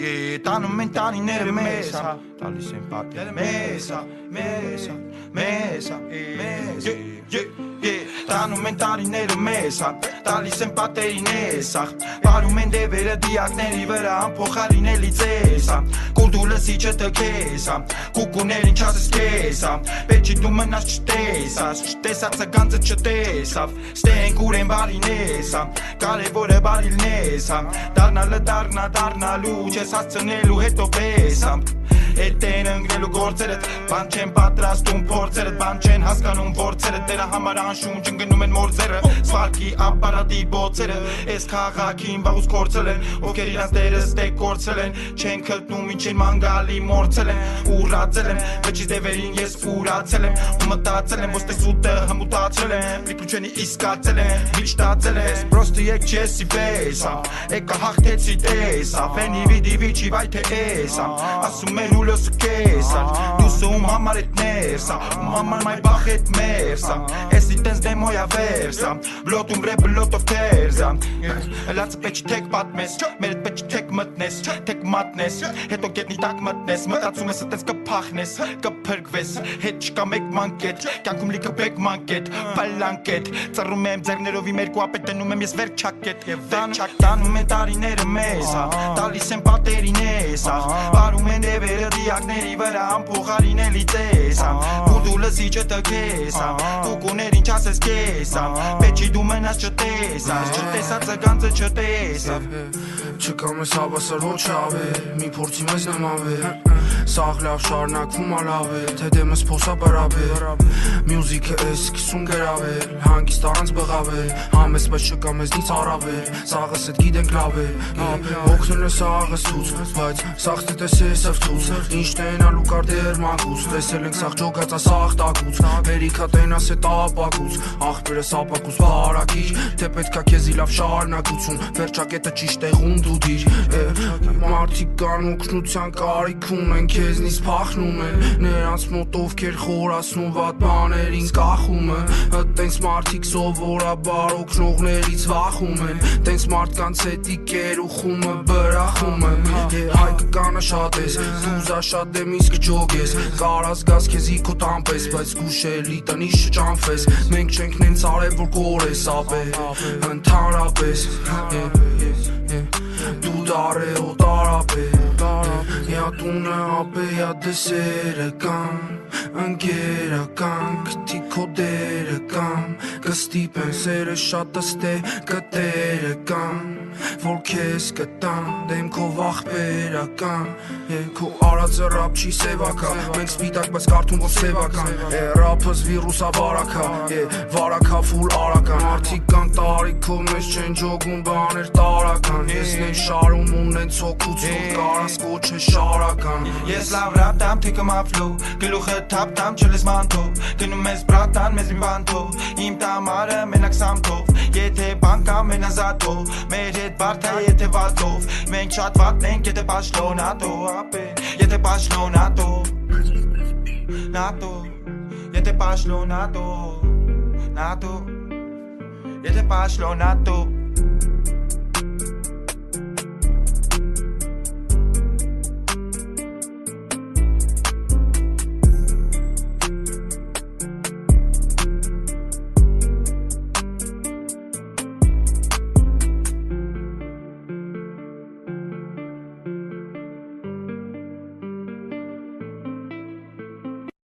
Տանում են տարիները մեզ Տալիս են պատերը մեզ Տանում են տարիները մեզ Տալիս են պատերին ես Պարում են դևերը դիակների վրա Փոխարինելի ձեզ Կուլդու լսիչը թքես Կուկուներին չասես կես Պեչի դու մնաս չտես Չտեսացը գանձը չտեսավ Ստենք ուր են բարինես Կարևորը բարիլնես Դարնալը դարնալու Չես հասցնելու հետո պես Հետ են ընգնելու գործերդ Բան չեն պատրաստում փորձերդ Բան չեն հասկանում որցերդ Դերա համար անշունչ ընգնում են մորձերը Սվարկի ապարատի բոցերը Ես քաղաքին վաղուց կործել են Ովքեր իրանց դերը ստեք կործել են Չեն քլտնում ինչ են մանգալի մորցել են Ուրացել են Վճից դևերին ես ուրացել եմ Ու մտացել եմ ոստե սուտը հմուտացրել եմ Պիպլուչենի իսկացել եմ Վիճտացել ես Պրոստի եկ չեսի պես Եկա հաղթեցի տես Վենի վիդի վիչի վայ թե ես Ասում են ուլոս կես Դուսը ում համար էտ ներս Ում համար մայ բախ էտ մերս Էսի տենց դեմոյա վերս Բլոտում ռեպ բլոտով թերս Լացը պեչի թեք պատմես Մերդ պեչի թեք մտնես Թեք մատնես Հետո գետնի տակ մտնես Մտացում ես տենց կպախնես Կպրգվես Հետ չկա մեկ մանկետ Կյանքում լիքը բեք մանկետ Պալանկետ Ծռում եմ ձերներով իմ երկու ապետ Տնում եմ ես վերջակետ Տանում են տարիները մեզ Տալիս են պատերին ես Պարում են դևերը դիակների վրա Փոխարինելի ձեզ Կուլդու լսիչը թքես Կուկուներին չասես կես Պեչի դու մնաս չտեսած Չտեսածը գանձը չտեսավ Չկա մեզ հավասար ոչ ավել Մի փորձի մեզ նմանվել Սաղ լավ շարնակվում ալավել Թե դեմս փոսա բրավել Մյուզիկը ես սկսում գրավել Հանգիստ առանց բղավել Համես բայց չկա մեզնից առավել Սաղս էդ գիտենք լավել Ոգնել է սաղս ցուց Բայց սաղ տես ես ավցուց Ինչ տենալու կար դեր մակուց Տեսել ենք սաղ ջոգացա սաղ տակուց Վերիքա տենաս է տապակուց Աղբերս ապակուց վարակիչ Թե պետքա քեզի լավ շարնակություն Վերջակետը ճիշտ տեղում դու դիր Մարդիկ կան օգնության կարիք ունեն Քեզնից փախնում են Նրանց մոտ ովքեր խորացնում վատ բաներին կախում են Տենց մարդիկ սովորաբար օգնողներից վախում են Տենց մարդկանց հետի կերուխումը բրախում են Հայկը կանը շատ ես Դուզա շատ եմ իսկ ջոգես Կարաս գաս քեզի քո տամպես Բայց գուշելի տնի շճանվես Մենք չենք նենց արև որ կորես ապե Ընդհանրապես Դու դարե ու տարապե Յա տունը ապե յա դեսերը կամ Ընգերական կտի կոդերը կամ Կստիպեն սերը շատ աստե կտերը կամ Որ քեզ կտան դեմքով աղբերական Քո արածը ռապ չի սևակա Մենք սպիտակ բայց կարդում որ սևական Ռապս վիրուսա վարակա Վարակա ֆուլ արական Արդիկ կան տարիքով մեզ չեն ջոգում բաներ տարական Ես նեն շարում ունեն ծոքուց որ կարաս կոչ է շարական Ես լավ ռապ տամ թիկում ապլու Գլուխը թապ տամ չլես մանթով Գնում ես բրատան մեզ իմ բանթով Իմ տամարը մենակ սամթով Եթե բանկա մենազատով Մեր հետ բարդ է եթե վատով Մենք շատ վատն ենք եթե պաշլոնատո Եթե պաշլոնատո Նատո Եթե պաշլոնատո Նատո Եթե պաշլոնատո